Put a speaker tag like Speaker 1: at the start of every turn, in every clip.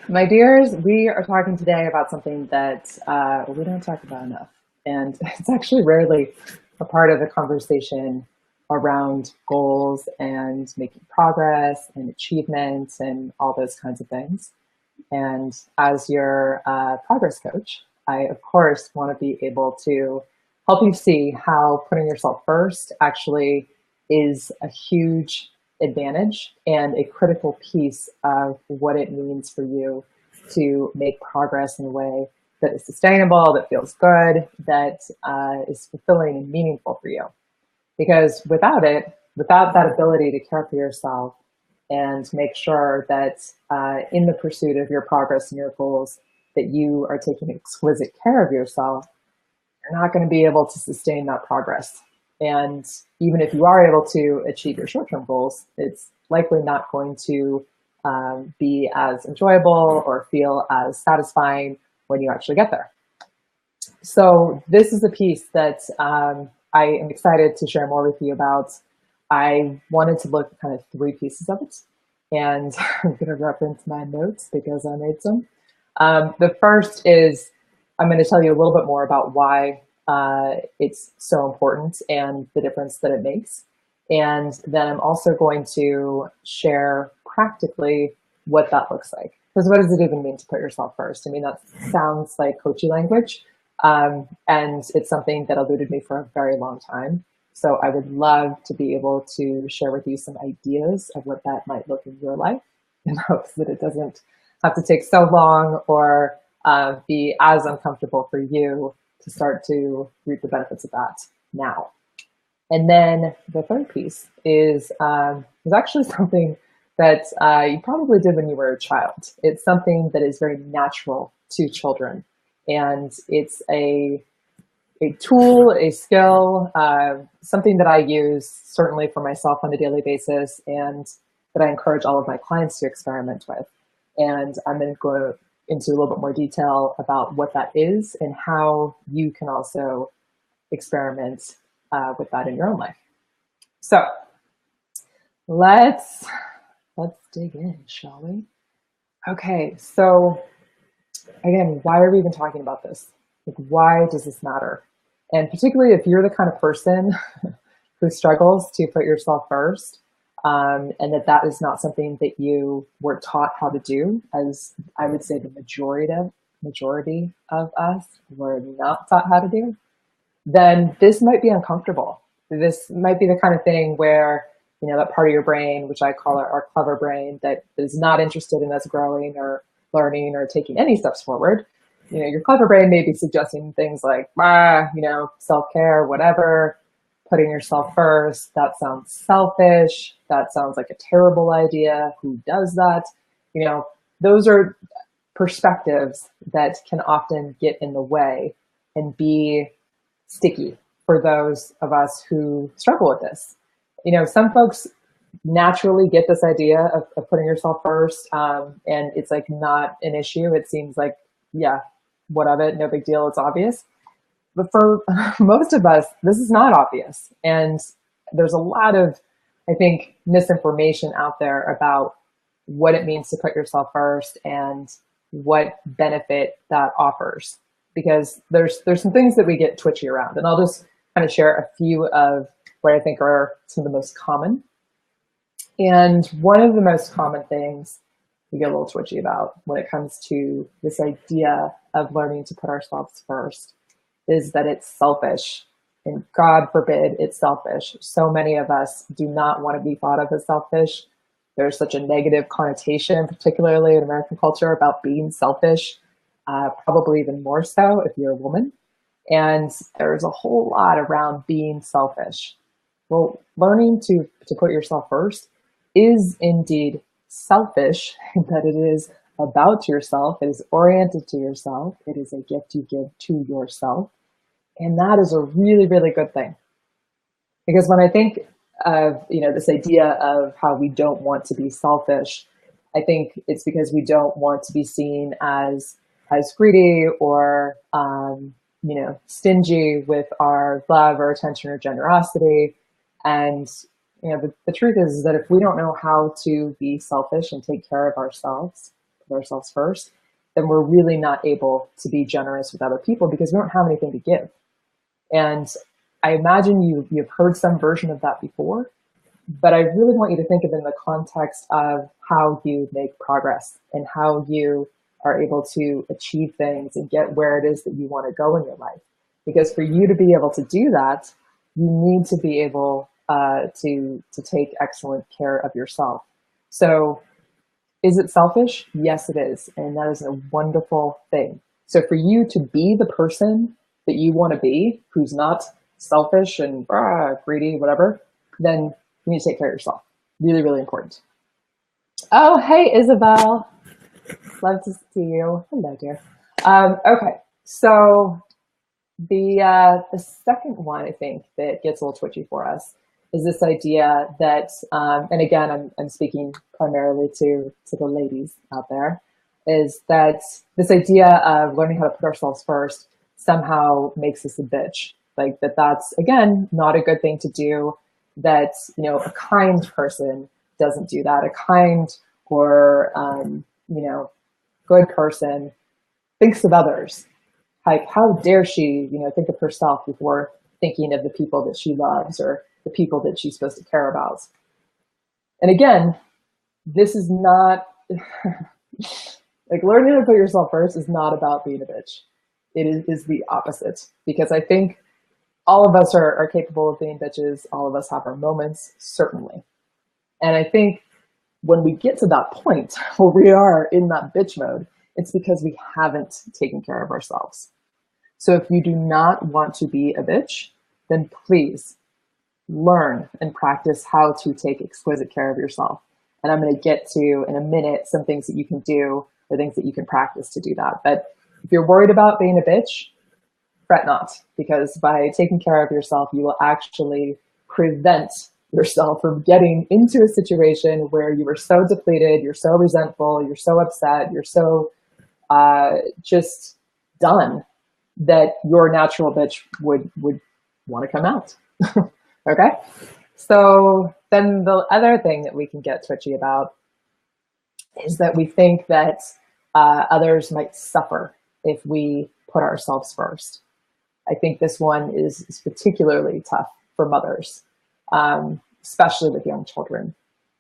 Speaker 1: My dears, we are talking today about something that we don't talk about enough. And it's actually rarely a part of the conversation around goals and making progress and achievements and all those kinds of things. And as your progress coach, I, of course, want to be able to help you see how putting yourself first actually is a huge advantage and a critical piece of what it means for you to make progress in a way that is sustainable, that feels good, that is fulfilling and meaningful for you. Because without it, without that ability to care for yourself and make sure that in the pursuit of your progress and your goals, that you are taking exquisite care of yourself, you're not going to be able to sustain that progress. And even if you are able to achieve your short-term goals, it's likely not going to be as enjoyable or feel as satisfying when you actually get there. So this is a piece that I am excited to share more with you about. I wanted to look at kind of three pieces of it, and I'm going to reference my notes because I made some. The first is I'm going to tell you a little bit more about why it's so important and the difference that it makes. And then I'm also going to share practically what that looks like. Because what does it even mean to put yourself first? I mean, that sounds like coachy language. And it's something that eluded me for a very long time. So I would love to be able to share with you some ideas of what that might look in your life in hopes that it doesn't have to take so long or be as uncomfortable for you to start to reap the benefits of that now. And then the third piece is actually something that you probably did when you were a child. It's something that is very natural to children. And it's a tool, a skill, something that I use certainly for myself on a daily basis and that I encourage all of my clients to experiment with. And I'm going to go into a little bit more detail about what that is and how you can also experiment with that in your own life. So let's dig in, shall we? Okay, so again, why are we even talking about this? Like, why does this matter? And particularly if you're the kind of person who struggles to put yourself first, and that is not something that you were taught how to do, as I would say the majority of us were not taught how to do, then this might be uncomfortable. This might be the kind of thing where, you know, that part of your brain, which I call our clever brain, that is not interested in us growing or learning or taking any steps forward. You know, your clever brain may be suggesting things like, you know, self-care, whatever, putting yourself first. That sounds selfish. That sounds like a terrible idea. Who does that? You know, those are perspectives that can often get in the way and be sticky for those of us who struggle with this. You know, some folks naturally get this idea of putting yourself first, and it's like not an issue. It seems like, yeah, what of it? No big deal. It's obvious. But for most of us, this is not obvious. And there's a lot of, I think, misinformation out there about what it means to put yourself first and what benefit that offers. Because there's some things that we get twitchy around. And I'll just kind of share a few of what I think are some of the most common. And one of the most common things we get a little twitchy about when it comes to this idea of learning to put ourselves first is that it's selfish. And God forbid it's selfish. So many of us do not want to be thought of as selfish. There's such a negative connotation, particularly in American culture, about being selfish, probably even more so if you're a woman. And there's a whole lot around being selfish. Well, learning to put yourself first is indeed selfish, in that it is about yourself, it is oriented to yourself, it is a gift you give to yourself. And that is a really, really good thing. Because when I think of, you know, this idea of how we don't want to be selfish, I think it's because we don't want to be seen as greedy or you know, stingy with our love or attention or generosity. And you know, the truth is that if we don't know how to be selfish and take care of ourselves, put ourselves first, then we're really not able to be generous with other people because we don't have anything to give. And I imagine you've heard some version of that before, but I really want you to think of it in the context of how you make progress and how you are able to achieve things and get where it is that you want to go in your life. Because for you to be able to do that, you need to be able to take excellent care of yourself. So is it selfish? Yes, it is. And that is a wonderful thing. So for you to be the person that you want to be, who's not selfish and greedy, whatever, then you need to take care of yourself. Really, really important. Oh, hey, Isabel. Love to see you. Hello, dear. Okay, so the second one I think that gets a little twitchy for us is this idea that, and again, I'm speaking primarily to the ladies out there, is that this idea of learning how to put ourselves first somehow makes us a bitch. Like that's again not a good thing to do. That a kind person doesn't do that. A kind or good person thinks of others. Like how dare she think of herself before thinking of the people that she loves or the people that she's supposed to care about. And again, this is not like learning how to put yourself first is not about being a bitch. It is the opposite, because I think all of us are capable of being bitches. All of us have our moments, certainly. And I think when we get to that point where we are in that bitch mode, it's because we haven't taken care of ourselves. So if you do not want to be a bitch, then please learn and practice how to take exquisite care of yourself. And I'm going to get to, in a minute, some things that you can do or things that you can practice to do that. But if you're worried about being a bitch, fret not, because by taking care of yourself, you will actually prevent yourself from getting into a situation where you are so depleted, you're so resentful, you're so upset, you're so just done that your natural bitch would want to come out. Okay? So then the other thing that we can get twitchy about is that we think that others might suffer if we put ourselves first. I think this one is particularly tough for mothers, especially with young children.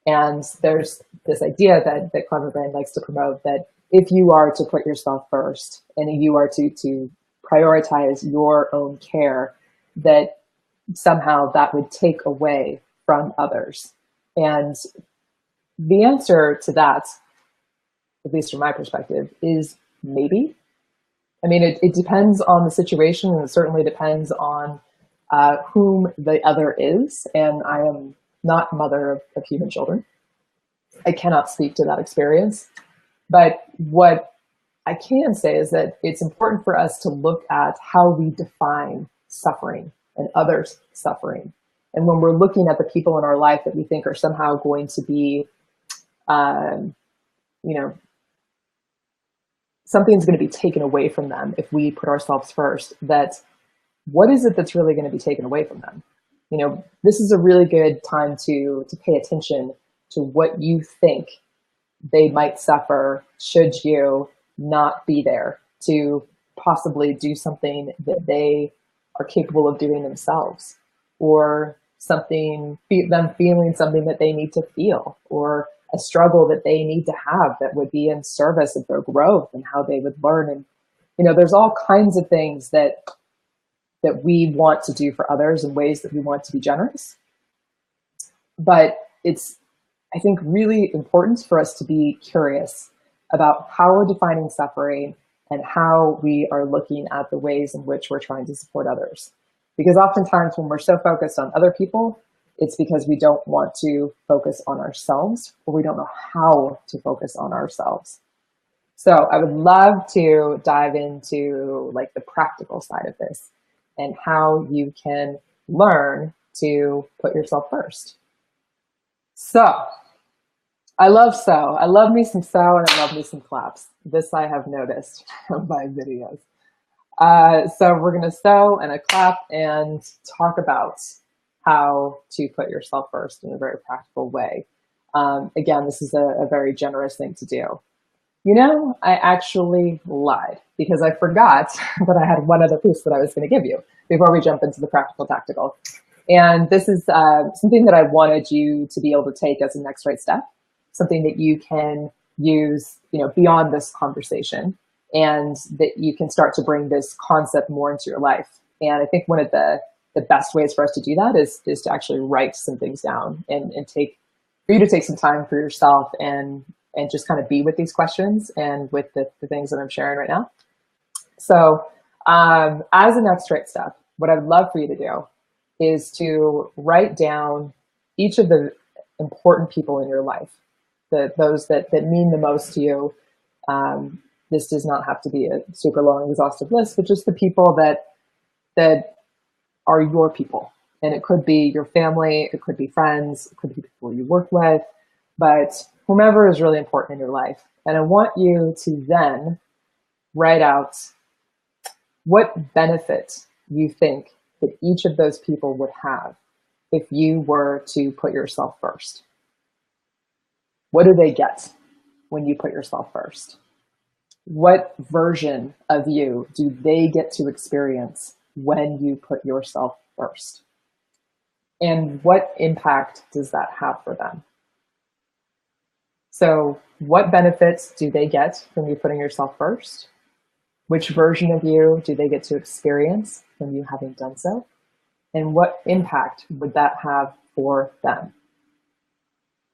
Speaker 1: And there's this idea that Clever Brain likes to promote, that if you are to put yourself first and you are to prioritize your own care, that somehow that would take away from others. And the answer to that, at least from my perspective, is maybe. I mean, it depends on the situation, and it certainly depends on whom the other is. And I am not mother of human children. I cannot speak to that experience. But what I can say is that it's important for us to look at how we define suffering and others' suffering. And when we're looking at the people in our life that we think are somehow going to be, something's going to be taken away from them if we put ourselves first, that what is it that's really going to be taken away from them? This is a really good time to pay attention to what you think they might suffer should you not be there, to possibly do something that they are capable of doing themselves, or them feeling something that they need to feel, or a struggle that they need to have that would be in service of their growth and how they would learn. And there's all kinds of things that we want to do for others in ways that we want to be generous. But it's, I think, really important for us to be curious about how we're defining suffering and how we are looking at the ways in which we're trying to support others. Because oftentimes when we're so focused on other people, it's because we don't want to focus on ourselves, or we don't know how to focus on ourselves. So I would love to dive into like the practical side of this and how you can learn to put yourself first. So I love sew. I love me some sew, and I love me some claps. This I have noticed from my videos. So we're going to sew and a clap and talk about how to put yourself first in a very practical way. Again, this is a very generous thing to do. you know, I actually lied because I forgot that I had one other piece that I was going to give you before we jump into the practical tactical. And this is something that I wanted you to be able to take as a next right step, something that you can use, you know, beyond this conversation, and that you can start to bring this concept more into your life. And I think one of the best ways for us to do that is to actually write some things down and take for you to take some time for yourself and just kind of be with these questions and with the things that I'm sharing right now. So as a next right step, what I would love for you to do is to write down each of the important people in your life, those that mean the most to you. This does not have to be a super long, exhaustive list, but just the people that are your people. And it could be your family, it could be friends, it could be people you work with, but whomever is really important in your life. And I want you to then write out what benefit you think that each of those people would have if you were to put yourself first. What do they get when you put yourself first? What version of you do they get to experience when you put yourself first? And what impact does that have for them? So what benefits do they get from you putting yourself first? Which version of you do they get to experience from you having done so? And what impact would that have for them?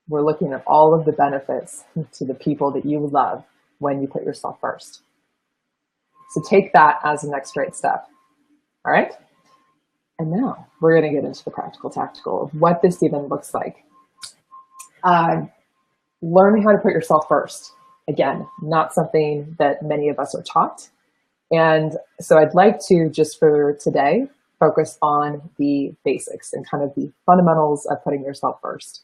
Speaker 1: We're looking at all of the benefits to the people that you love when you put yourself first. So take that as the next right step. All right? And now we're going to get into the practical tactical of what this even looks like. Learning how to put yourself first. Again, not something that many of us are taught. And so I'd like to, just for today, focus on the basics and kind of the fundamentals of putting yourself first.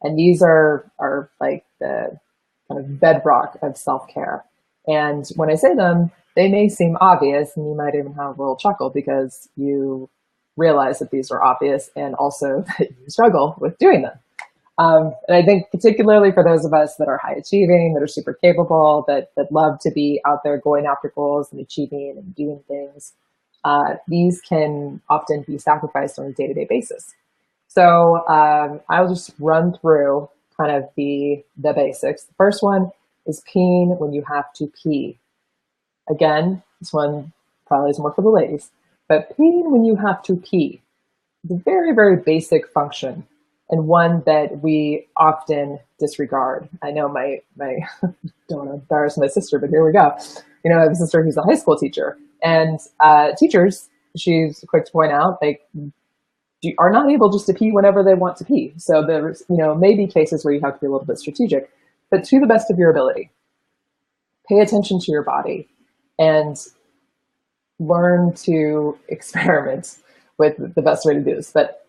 Speaker 1: And these are like the kind of bedrock of self-care. And when I say them, they may seem obvious, and you might even have a little chuckle because you realize that these are obvious and also that you struggle with doing them. And I think particularly for those of us that are high achieving, that are super capable, that love to be out there going after goals and achieving and doing things, these can often be sacrificed on a day-to-day basis. So I'll just run through kind of the basics. The first one is peeing when you have to pee. Again, this one probably is more for the ladies, but peeing when you have to pee is a very, very basic function, and one that we often disregard. I know my don't want to embarrass my sister, but here we go. You know, I have a sister who's a high school teacher, and teachers, she's quick to point out, like, are not able just to pee whenever they want to pee. So there's, you know, maybe cases where you have to be a little bit strategic, but to the best of your ability, pay attention to your body and learn to experiment with the best way to do this. But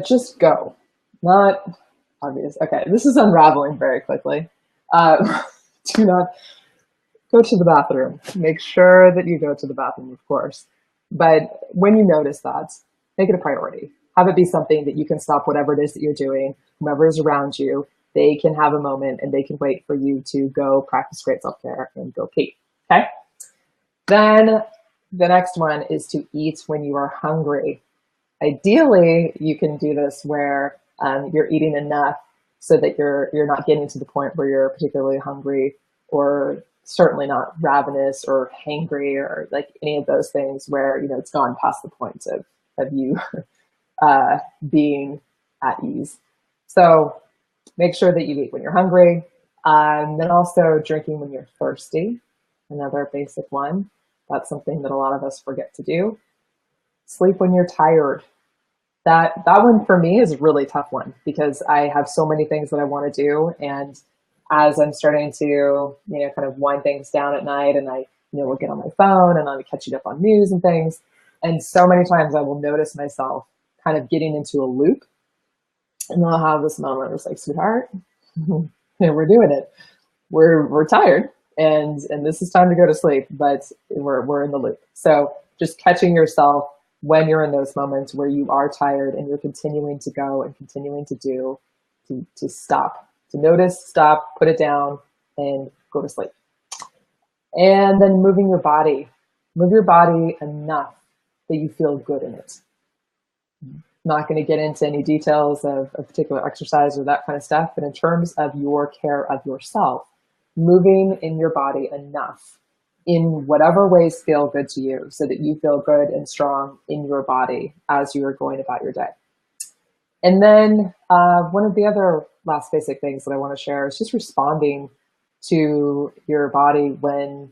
Speaker 1: just go. Not obvious. Okay, this is unraveling very quickly. Do not go to the bathroom. Make sure that you go to the bathroom, of course. But when you notice that, make it a priority. Have it be something that you can stop whatever it is that you're doing, whomever is around you. They can have a moment and they can wait for you to go practice great self-care and go pee. Okay? Then the next one is to eat when you are hungry. Ideally, you can do this where you're eating enough so that you're not getting to the point where you're particularly hungry, or certainly not ravenous or hangry or like any of those things where, you know, it's gone past the point of you being at ease. So make sure that you eat when you're hungry. Then also drinking when you're thirsty, another basic one. That's something that a lot of us forget to do. Sleep when you're tired. That one for me is a really tough one because I have so many things that I want to do. And as I'm starting to, you know, kind of wind things down at night, and I, you know, will get on my phone and I'm catching up on news and things. And so many times I will notice myself kind of getting into a loop, and I'll have this moment where it's like, sweetheart, we're doing it. We're tired, and this is time to go to sleep, but we're in the loop. So just catching yourself when you're in those moments where you are tired and you're continuing to go and continuing to do, to stop, to notice, stop, put it down, and go to sleep. And then moving your body. Move your body enough that you feel good in it. Not going to get into any details of a particular exercise or that kind of stuff, but in terms of your care of yourself, moving in your body enough in whatever ways feel good to you so that you feel good and strong in your body as you are going about your day. And then one of the other last basic things that I want to share is just responding to your body when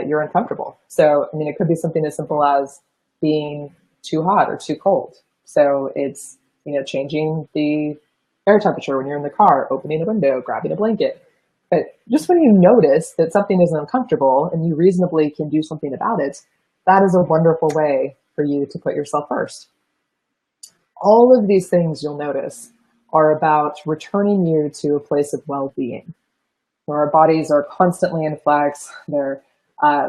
Speaker 1: you're uncomfortable. So, I mean, it could be something as simple as being too hot or too cold. So it's, changing the air temperature when you're in the car, opening a window, grabbing a blanket. But just when you notice that something is uncomfortable and you reasonably can do something about it, that is a wonderful way for you to put yourself first. All of these things you'll notice are about returning you to a place of well-being, where our bodies are constantly in flux. They're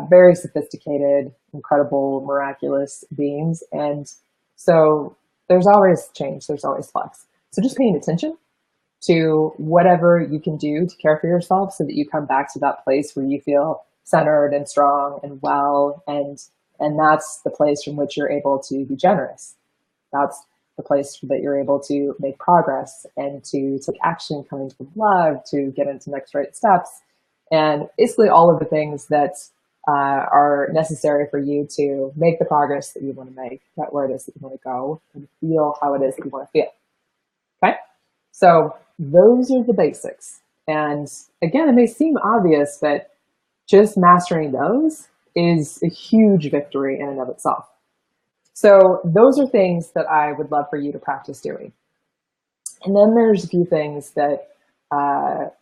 Speaker 1: very sophisticated, incredible, miraculous beings. And so there's always change, there's always flux. So just paying attention to whatever you can do to care for yourself so that you come back to that place where you feel centered and strong and well, and that's the place from which you're able to be generous. That's the place that you're able to make progress and to take action coming from love, to get into next right steps, and basically all of the things that are necessary for you to make the progress that you want to make, get where it is that you want to go, and feel how it is that you want to feel. Okay? So those are the basics. And again, it may seem obvious, but just mastering those is a huge victory in and of itself. So those are things that I would love for you to practice doing. And then there's a few things that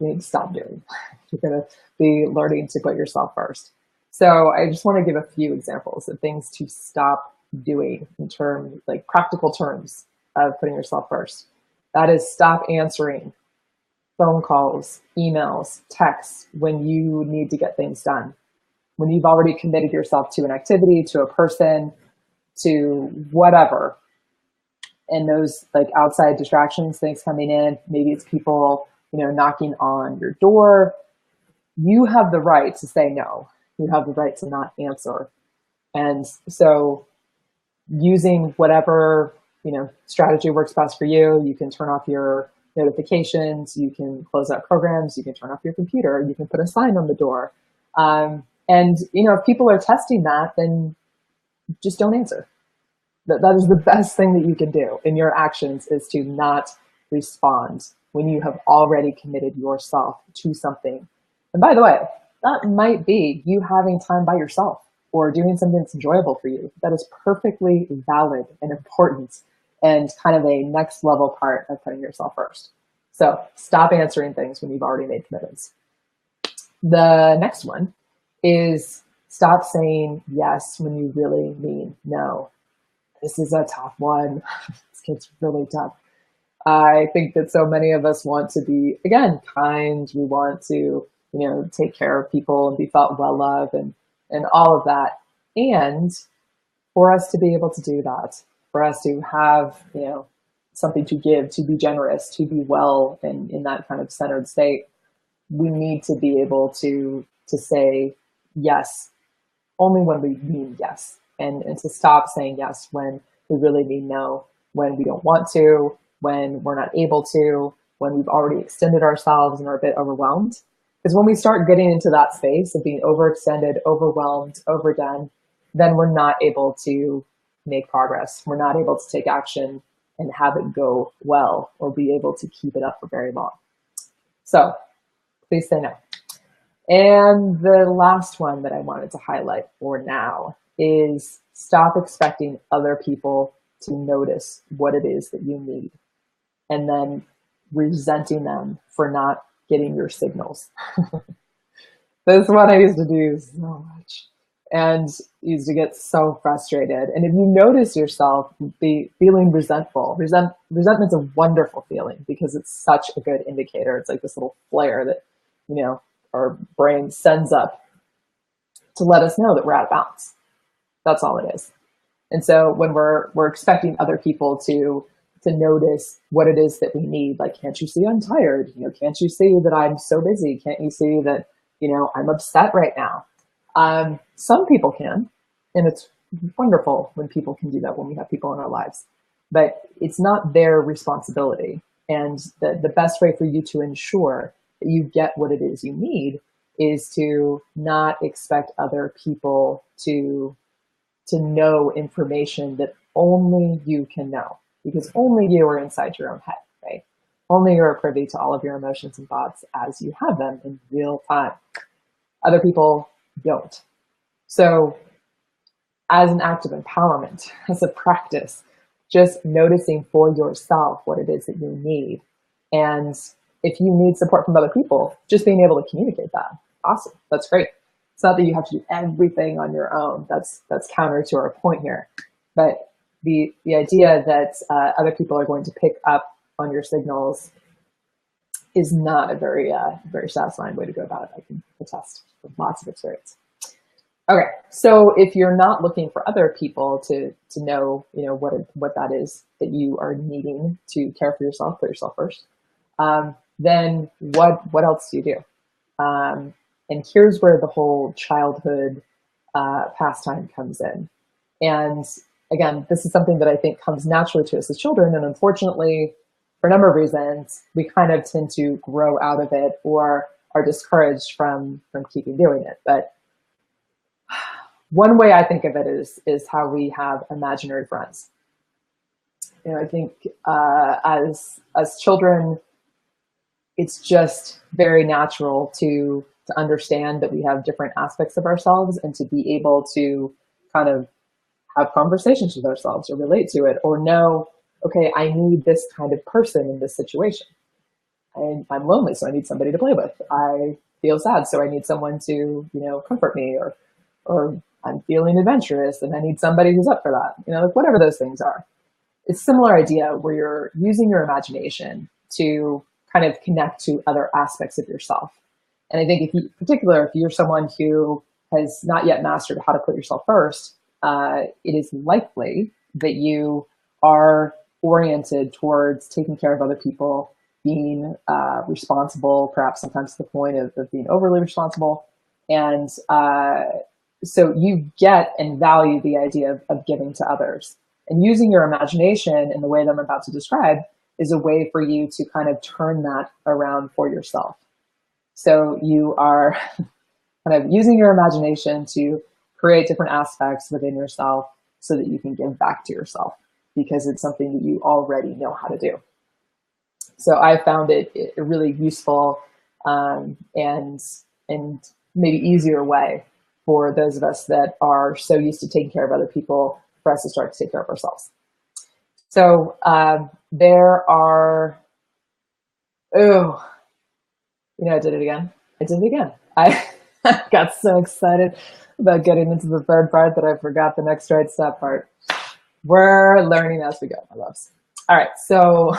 Speaker 1: you need to stop doing. You're going to be learning to put yourself first. So I just want to give a few examples of things to stop doing in terms, like practical terms of putting yourself first. That is, stop answering phone calls, emails, texts when you need to get things done. When you've already committed yourself to an activity, to a person, to whatever, and those like outside distractions, things coming in, maybe it's people, knocking on your door. You have the right to say no. You have the right to not answer. And so using whatever, strategy works best for you, you can turn off your notifications, you can close out programs, you can turn off your computer, you can put a sign on the door. And, if people are testing that, then just don't answer. That is the best thing that you can do in your actions, is to not respond when you have already committed yourself to something. And by the way, that might be you having time by yourself or doing something that's enjoyable for you. That is perfectly valid and important and kind of a next level part of putting yourself first. So stop answering things when you've already made commitments. The next one is stop saying yes when you really mean no. This is a tough one. This gets really tough. I think that so many of us want to be, again, kind. We want to, take care of people and be felt well loved and all of that. And for us to be able to do that, for us to have, something to give, to be generous, to be well and in that kind of centered state, we need to be able to say yes only when we mean yes, and to stop saying yes when we really mean no, when we don't want to, when we're not able to, when we've already extended ourselves and are a bit overwhelmed. Because when we start getting into that space of being overextended, overwhelmed, overdone, then we're not able to make progress. We're not able to take action and have it go well or be able to keep it up for very long. So please say no. And the last one that I wanted to highlight for now is stop expecting other people to notice what it is that you need and then resenting them for not getting your signals. This is what I used to do so much and used to get so frustrated. And if you notice yourself feeling resentful, resentment's a wonderful feeling because it's such a good indicator. It's like this little flare that, our brain sends up to let us know that we're out of bounds. That's all it is. And so when we're expecting other people to notice what it is that we need, like, can't you see I'm tired? Can't you see that I'm so busy? Can't you see that, I'm upset right now? Some people can, and it's wonderful when people can do that, when we have people in our lives, but it's not their responsibility. And the best way for you to ensure that you get what it is you need is to not expect other people to know information that only you can know, because only you are inside your own head, right? Only you are privy to all of your emotions and thoughts as you have them in real time. Other people don't. So as an act of empowerment, as a practice, just noticing for yourself what it is that you need. And if you need support from other people, just being able to communicate that. Awesome. That's great. It's not that you have to do everything on your own. That's counter to our point here. But the idea that other people are going to pick up on your signals is not a very satisfying way to go about it. I can attest with lots of experience. Okay, so if you're not looking for other people to know, what that is that you are needing to care for yourself, put yourself first, then what else do you do? And here's where the whole childhood pastime comes in. And again, this is something that I think comes naturally to us as children, and unfortunately, for a number of reasons, we kind of tend to grow out of it or are discouraged from keeping doing it. But one way I think of it is how we have imaginary friends. I think as children, it's just very natural to understand that we have different aspects of ourselves and to be able to kind of have conversations with ourselves or relate to it or know, okay, I need this kind of person in this situation. I'm lonely, so I need somebody to play with. I feel sad, so I need someone to, comfort me, or I'm feeling adventurous and I need somebody who's up for that. Whatever those things are. It's a similar idea where you're using your imagination to kind of connect to other aspects of yourself. And I think if you're someone who has not yet mastered how to put yourself first, it is likely that you are oriented towards taking care of other people, being responsible, perhaps sometimes to the point of being overly responsible. And so you get and value the idea of giving to others. And using your imagination in the way that I'm about to describe is a way for you to kind of turn that around for yourself. So you are kind of using your imagination to create different aspects within yourself so that you can give back to yourself, because it's something that you already know how to do. So I found it a really useful and maybe easier way for those of us that are so used to taking care of other people for us to start to take care of ourselves. So there are, I did it again. I got so excited about getting into the third part that I forgot the next right step part. We're learning as we go, my loves. All right, so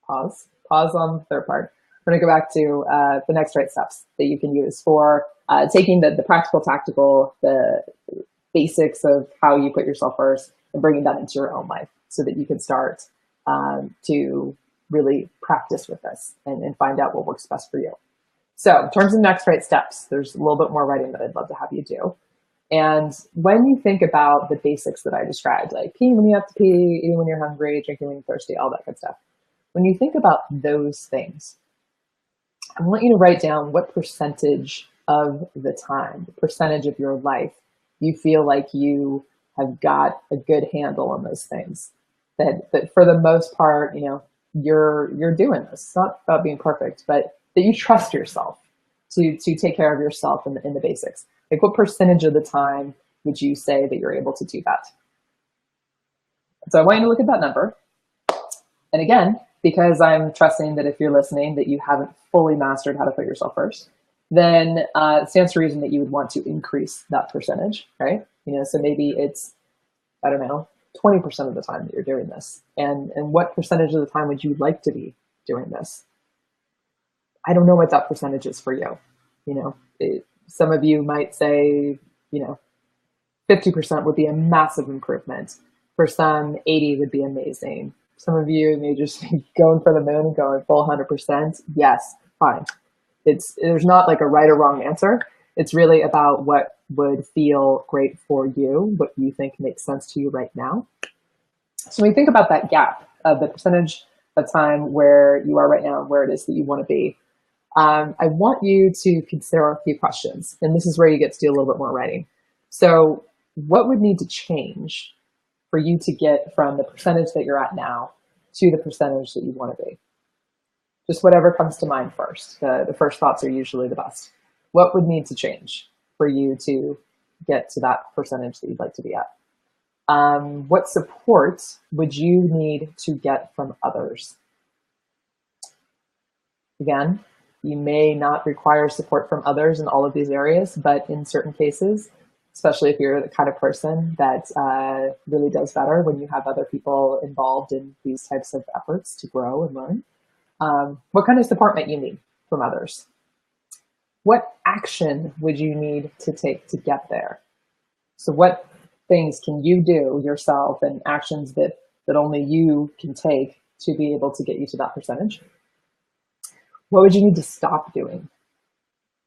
Speaker 1: pause on the third part. We're gonna go back to the next right steps that you can use for taking the practical, tactical, the basics of how you put yourself first and bringing that into your own life so that you can start to really practice with this and find out what works best for you. So in terms of next right steps, there's a little bit more writing that I'd love to have you do. And when you think about the basics that I described, like peeing when you have to pee, eating when you're hungry, drinking when you're thirsty, all that good stuff, when you think about those things, I want you to write down what percentage of the time, the percentage of your life, you feel like you have got a good handle on those things. That for the most part, you're doing this. It's not about being perfect, but that you trust yourself to take care of yourself in the basics. Like, what percentage of the time would you say that you're able to do that? So I want you to look at that number. And again, because I'm trusting that if you're listening, that you haven't fully mastered how to put yourself first, then it stands to reason that you would want to increase that percentage, right? So maybe it's, 20% of the time that you're doing this. And what percentage of the time would you like to be doing this? I don't know what that percentage is for you. Some of you might say, 50% would be a massive improvement. For some, 80 would be amazing. Some of you may just be going for the moon and going full 100%. Yes, fine. There's not like a right or wrong answer. It's really about what would feel great for you, what you think makes sense to you right now. So when you think about that gap of the percentage of time where you are right now and where it is that you want to be, I want you to consider a few questions. And this is where you get to do a little bit more writing. So what would need to change for you to get from the percentage that you're at now to the percentage that you want to be? Just whatever comes to mind first. The first thoughts are usually the best. What would need to change for you to get to that percentage that you'd like to be at? What support would you need to get from others? Again, you may not require support from others in all of these areas, but in certain cases, especially if you're the kind of person that really does better when you have other people involved in these types of efforts to grow and learn, what kind of support might you need from others? What action would you need to take to get there? So what things can you do yourself and actions that only you can take to be able to get you to that percentage? What would you need to stop doing?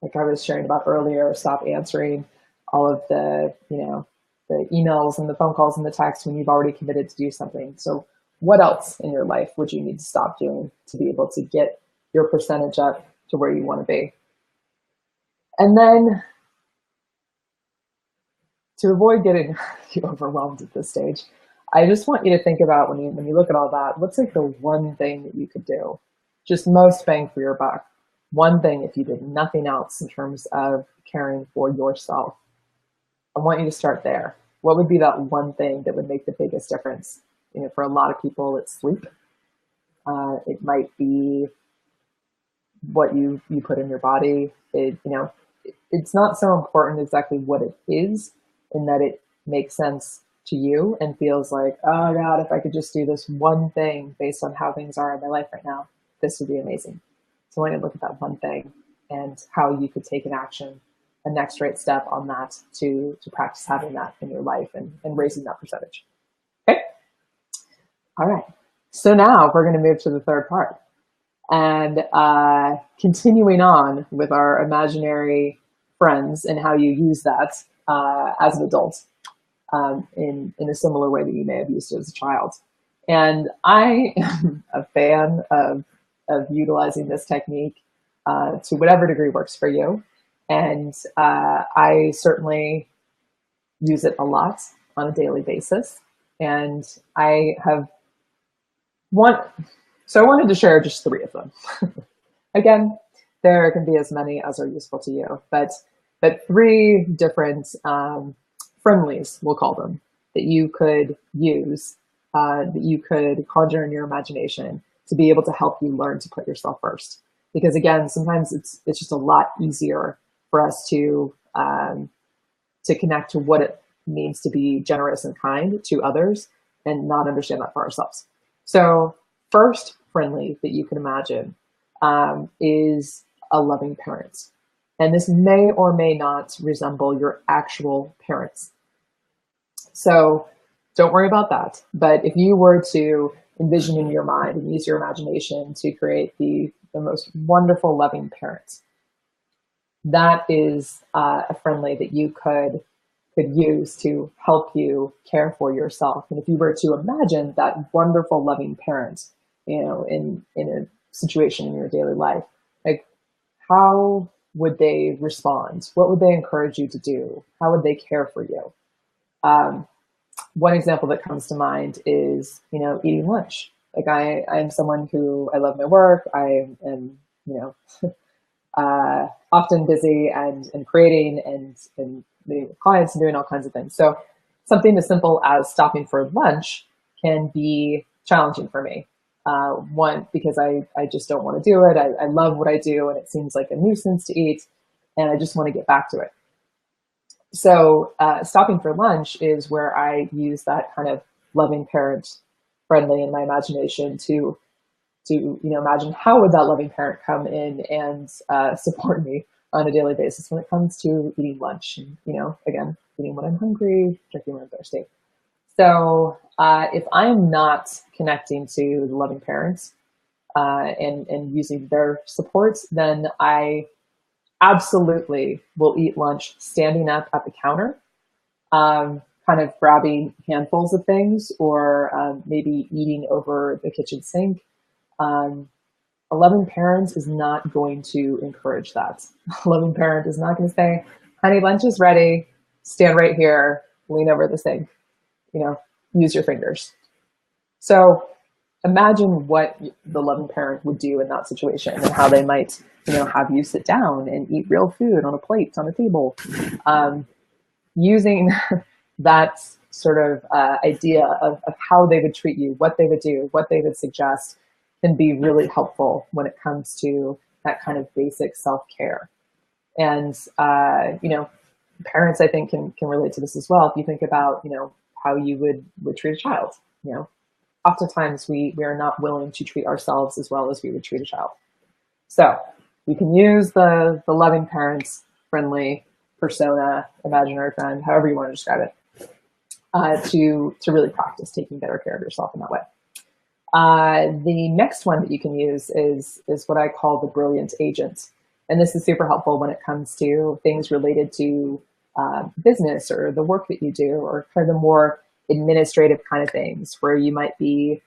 Speaker 1: Like I was sharing about earlier, stop answering all of the, the emails and the phone calls and the texts when you've already committed to do something. So what else in your life would you need to stop doing to be able to get your percentage up to where you want to be? And then, to avoid getting overwhelmed at this stage, I just want you to think about when you look at all that, what's like the one thing that you could do? Just most bang for your buck. One thing if you did nothing else in terms of caring for yourself. I want you to start there. What would be that one thing that would make the biggest difference? For a lot of people, it's sleep. It might be what you put in your body. It's not so important exactly what it is, in that it makes sense to you and feels like, oh God, if I could just do this one thing based on how things are in my life right now, this would be amazing. So I want you to look at that one thing and how you could take an action, a next right step on that to practice having that in your life and raising that percentage. Okay? All right. So now we're going to move to the third part. And continuing on with our imaginary friends and how you use that as an adult in a similar way that you may have used it as a child. And I am a fan of utilizing this technique to whatever degree works for you. And I certainly use it a lot on a daily basis. And I wanted to share just 3 of them. Again, there can be as many as are useful to you, but 3 different friendlies, we'll call them, that you could use, that you could conjure in your imagination to be able to help you learn to put yourself first. Because again, sometimes it's just a lot easier for us to connect to what it means to be generous and kind to others and not understand that for ourselves. So first friendly that you can imagine is a loving parent. And this may or may not resemble your actual parents. So don't worry about that. But if you were to envision in your mind and use your imagination to create the most wonderful, loving parent, that is a friendly that you could use to help you care for yourself. And if you were to imagine that wonderful, loving parent, in a situation in your daily life, like how would they respond? What would they encourage you to do? How would they care for you? One example that comes to mind is, eating lunch. Like I'm someone who, I love my work. I am, often busy and creating and meeting with clients and doing all kinds of things. So something as simple as stopping for lunch can be challenging for me. One, because I just don't want to do it. I love what I do and it seems like a nuisance to eat and I just want to get back to it. So stopping for lunch is where I use that kind of loving parent friendly in my imagination to imagine how would that loving parent come in and support me on a daily basis when it comes to eating lunch. And, again, eating when I'm hungry, drinking when I'm thirsty. So if I'm not connecting to the loving parents and using their support, then I absolutely will eat lunch standing up at the counter, kind of grabbing handfuls of things, or maybe eating over the kitchen sink. Um, a loving parent is not going to encourage that. A loving parent is not going to say, honey, lunch is ready, stand right here, lean over the sink, you know, use your fingers. So imagine what the loving parent would do in that situation, and how they might, have you sit down and eat real food on a plate on a table. Using that sort of idea of how they would treat you, what they would do, what they would suggest, can be really helpful when it comes to that kind of basic self-care. And, parents, I think, can relate to this as well. If you think about, how you would treat a child, oftentimes we are not willing to treat ourselves as well as we would treat a child. So you can use the loving parents, friendly persona, imaginary friend, however you want to describe it, to really practice taking better care of yourself in that way. The next one that you can use is what I call the brilliant agent. And this is super helpful when it comes to things related to business, or the work that you do, or kind of the more administrative kind of things where you might be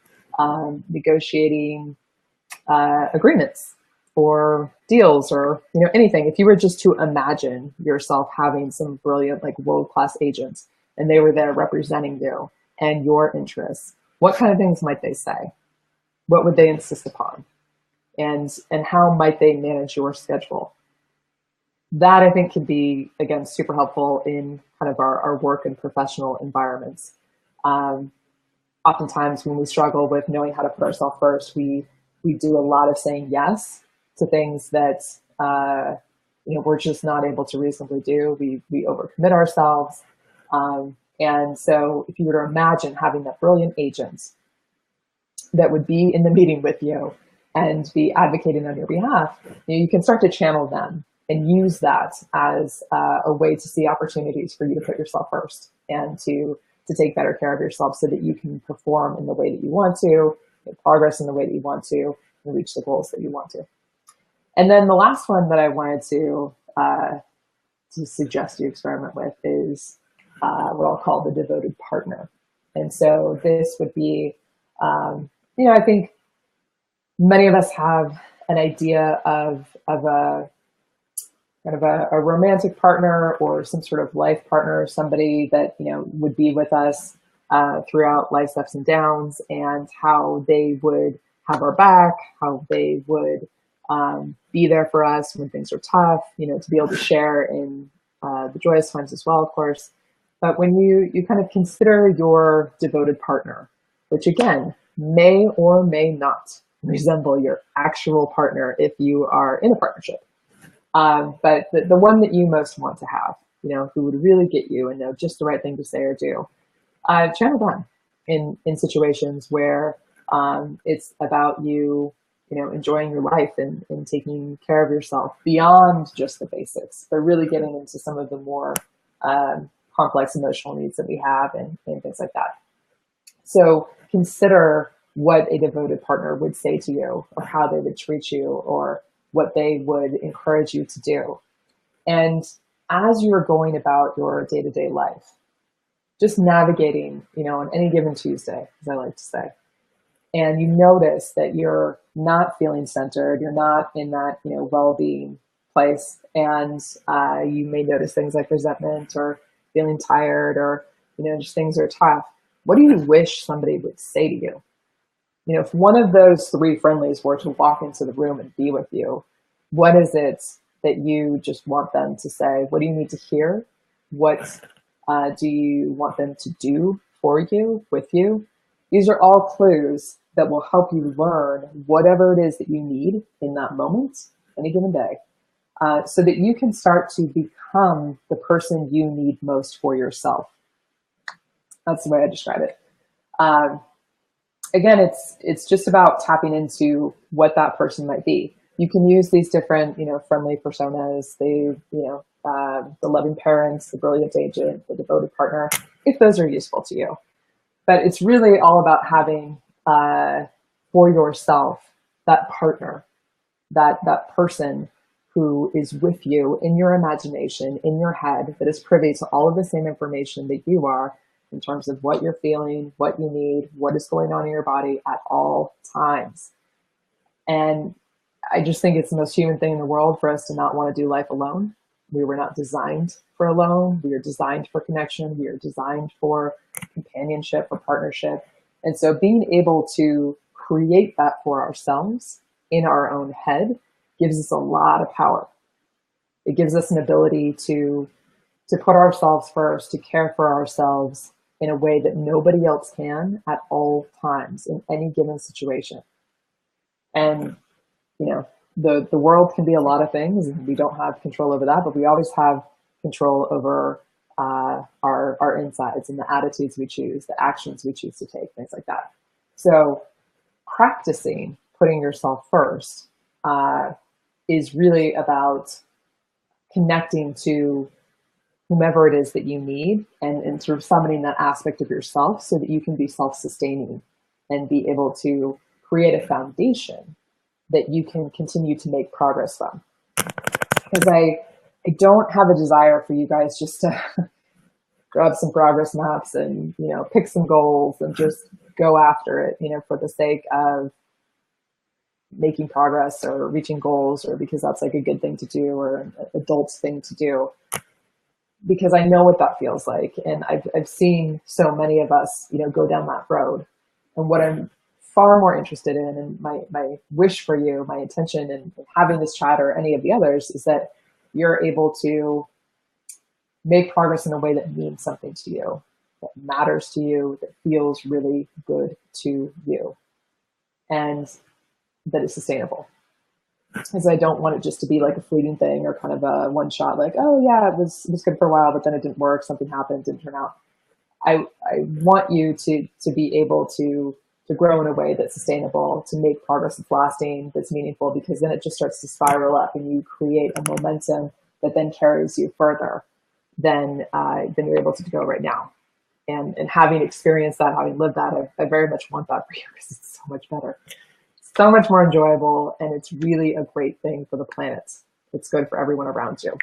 Speaker 1: negotiating agreements or deals, or anything. If you were just to imagine yourself having some brilliant, like, world-class agents, and they were there representing you and your interests, what kind of things might they say? What would they insist upon? And how might they manage your schedule? That, I think, can be, again, super helpful in kind of our work and professional environments. Oftentimes when we struggle with knowing how to put ourselves first, we do a lot of saying yes to things that we're just not able to reasonably do. We overcommit ourselves. And so if you were to imagine having that brilliant agent that would be in the meeting with you and be advocating on your behalf, you can start to channel them and use that as a way to see opportunities for you to put yourself first, and to take better care of yourself so that you can perform in the way that you want to, make progress in the way that you want to, and reach the goals that you want to. And then the last one that I wanted to suggest you experiment with is what I'll call the devoted partner. And so this would be, I think many of us have an idea of a kind of a romantic partner, or some sort of life partner, somebody that would be with us throughout life's ups and downs, and how they would have our back, how they would be there for us when things are tough, to be able to share in the joyous times as well, of course. But when you kind of consider your devoted partner, which again may or may not resemble your actual partner if you are in a partnership, but the one that you most want to have, who would really get you and know just the right thing to say or do, channel them in situations where it's about you, enjoying your life and taking care of yourself beyond just the basics. They're really getting into some of the more complex emotional needs that we have, and things like that. So consider what a devoted partner would say to you, or how they would treat you, or what they would encourage you to do. And as you are going about your day-to-day life, just navigating, on any given Tuesday, as I like to say, and you notice that you're not feeling centered, you're not in that, well-being place, and you may notice things like resentment, or feeling tired, or, just things are tough. What do you wish somebody would say to you? If one of those three friendlies were to walk into the room and be with you, what is it that you just want them to say? What do you need to hear? What do you want them to do for you, with you? These are all clues that will help you learn whatever it is that you need in that moment, any given day, so that you can start to become the person you need most for yourself. That's the way I describe it. Again, it's just about tapping into what that person might be. You can use these different, friendly personas, the loving parents, the brilliant agent, the devoted partner, if those are useful to you. But it's really all about having, for yourself, that partner, that person who is with you in your imagination, in your head, that is privy to all of the same information that you are in terms of what you're feeling, what you need, what is going on in your body at all times. And I just think it's the most human thing in the world for us to not want to do life alone. We were not designed for alone. We are designed for connection. We are designed for companionship, for partnership. And so being able to create that for ourselves in our own head gives us a lot of power. It gives us an ability to put ourselves first, to care for ourselves in a way that nobody else can at all times in any given situation. And, you know, the world can be a lot of things, and we don't have control over that, but we always have control over our insides and the attitudes we choose, the actions we choose to take, things like that. So practicing putting yourself first is really about connecting to whomever it is that you need, and sort of summoning that aspect of yourself so that you can be self-sustaining and be able to create a foundation that you can continue to make progress from. Because I don't have a desire for you guys just to grab some progress maps and, you know, pick some goals and just go after it, you know, for the sake of making progress or reaching goals, or because that's like a good thing to do or an adult thing to do. Because I know what that feels like, and I've seen so many of us, you know, go down that road. And what I'm far more interested in, and my wish for you, my intention in having this chat or any of the others, is that you're able to make progress in a way that means something to you, that matters to you, that feels really good to you, and that is sustainable. Because I don't want it just to be like a fleeting thing or kind of a one shot, like, oh yeah, it was good for a while, but then it didn't work, something happened, didn't turn out. I want you to be able to grow in a way that's sustainable, to make progress that's lasting, that's meaningful, because then it just starts to spiral up and you create a momentum that then carries you further than you're able to go right now. And having experienced that, having lived that, I very much want that for you, because it's so much better. So much more enjoyable, and it's really a great thing for the planet. It's good for everyone around you.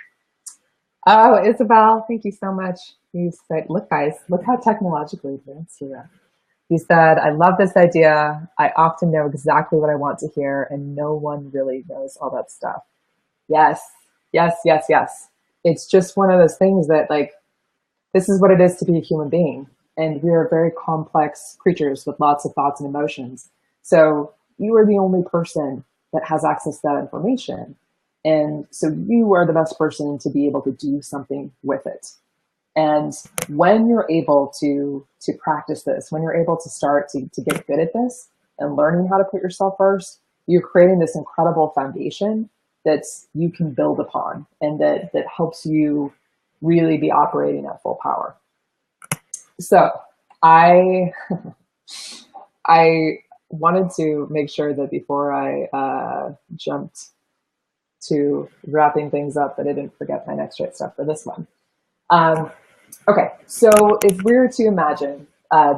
Speaker 1: Oh, Isabel, thank you so much. You said, look guys, look how technologically advanced we are. You said, I love this idea. I often know exactly what I want to hear, and no one really knows all that stuff. Yes, yes, yes, yes. It's just one of those things that, like, this is what it is to be a human being. And we are very complex creatures with lots of thoughts and emotions. So you are the only person that has access to that information. And so you are the best person to be able to do something with it. And when you're able to practice this, when you're able to start to get good at this and learning how to put yourself first, you're creating this incredible foundation that you can build upon, and that helps you really be operating at full power. So I wanted to make sure that before I jumped to wrapping things up, that I didn't forget my next right stuff for this one. Okay, so if we were to imagine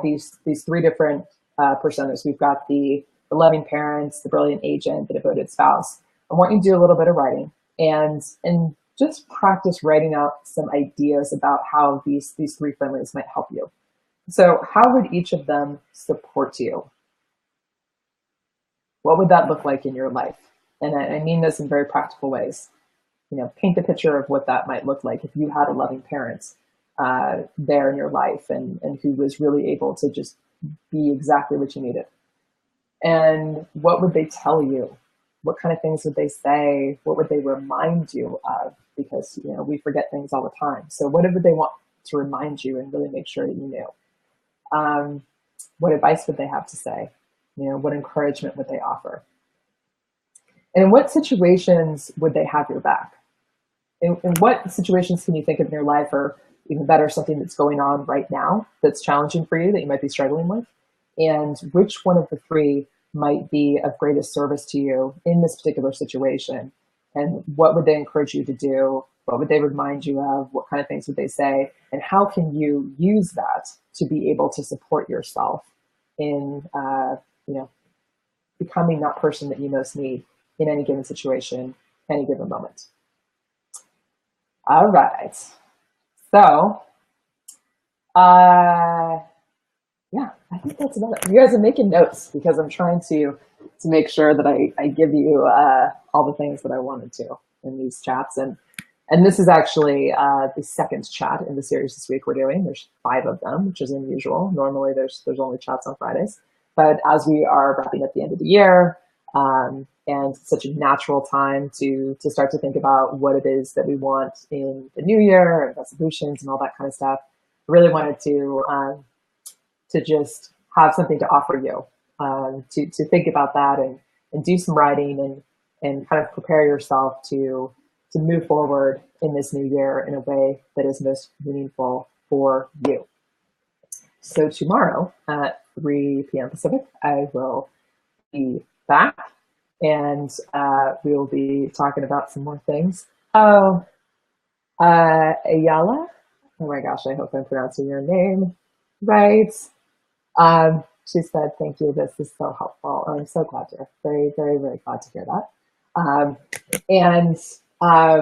Speaker 1: these three different personas, we've got the loving parents, the brilliant agent, the devoted spouse. I want you to do a little bit of writing and just practice writing out some ideas about how these three families might help you. So how would each of them support you? What would that look like in your life? And I mean this in very practical ways. You know, paint the picture of what that might look like if you had a loving parent there in your life, and who was really able to just be exactly what you needed. And what would they tell you? What kind of things would they say? What would they remind you of? Because, you know, we forget things all the time. So what would they want to remind you and really make sure that you knew? What advice would they have to say? You know, what encouragement would they offer? And in what situations would they have your back? In what situations can you think of in your life, or even better, something that's going on right now that's challenging for you that you might be struggling with? And which one of the three might be of greatest service to you in this particular situation? And what would they encourage you to do? What would they remind you of? What kind of things would they say? And how can you use that to be able to support yourself in, you know, becoming that person that you most need in any given situation, any given moment. All right. So, uh, yeah, I think that's about it. You guys are making notes because I'm trying to make sure that I give you all the things that I wanted to in these chats. And this is actually the second chat in the series this week we're doing. There's 5 of them, which is unusual. Normally there's only chats on Fridays. But as we are wrapping up the end of the year, and such a natural time to start to think about what it is that we want in the new year and resolutions and all that kind of stuff, I really wanted to just have something to offer you, to think about that and do some writing and kind of prepare yourself to move forward in this new year in a way that is most meaningful for you. So tomorrow at 3 p.m. Pacific, I will be back and we will be talking about some more things. Oh, Ayala. Oh my gosh, I hope I'm pronouncing your name right. She said, "Thank you. This is so helpful." I'm so glad to. Very, very, very glad to hear that. And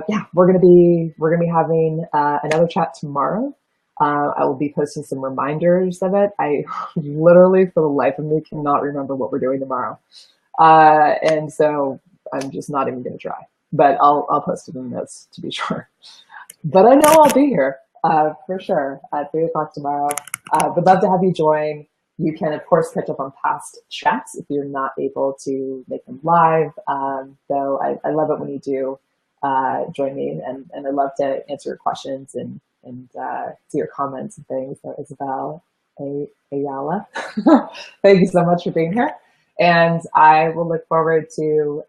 Speaker 1: yeah, we're gonna be having another chat tomorrow. I will be posting some reminders of it. I literally, for the life of me, cannot remember what we're doing tomorrow, and so I'm just not even gonna try. But I'll post it in the notes to be sure. But I know I'll be here for sure at 3 o'clock tomorrow. Would love to have you join. You can, of course, catch up on past chats if you're not able to make them live. So I love it when you do join me, and I love to answer your questions and see your comments and things. So Isabel Ayala, thank you so much for being here. And I will look forward to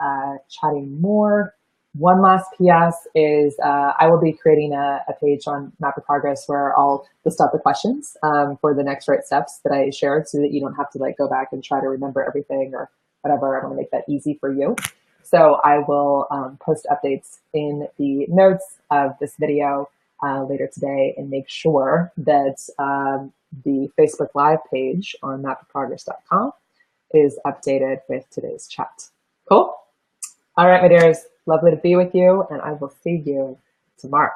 Speaker 1: chatting more. One last PS is I will be creating a page on Map of Progress where I'll list out the questions for the next right steps that I shared so that you don't have to like go back and try to remember everything or whatever. I want to make that easy for you. So I will post updates in the notes of this video later today and make sure that the Facebook Live page on mapofprogress.com is updated with today's chat. Cool? All right, my dears. Lovely to be with you, and I will see you tomorrow.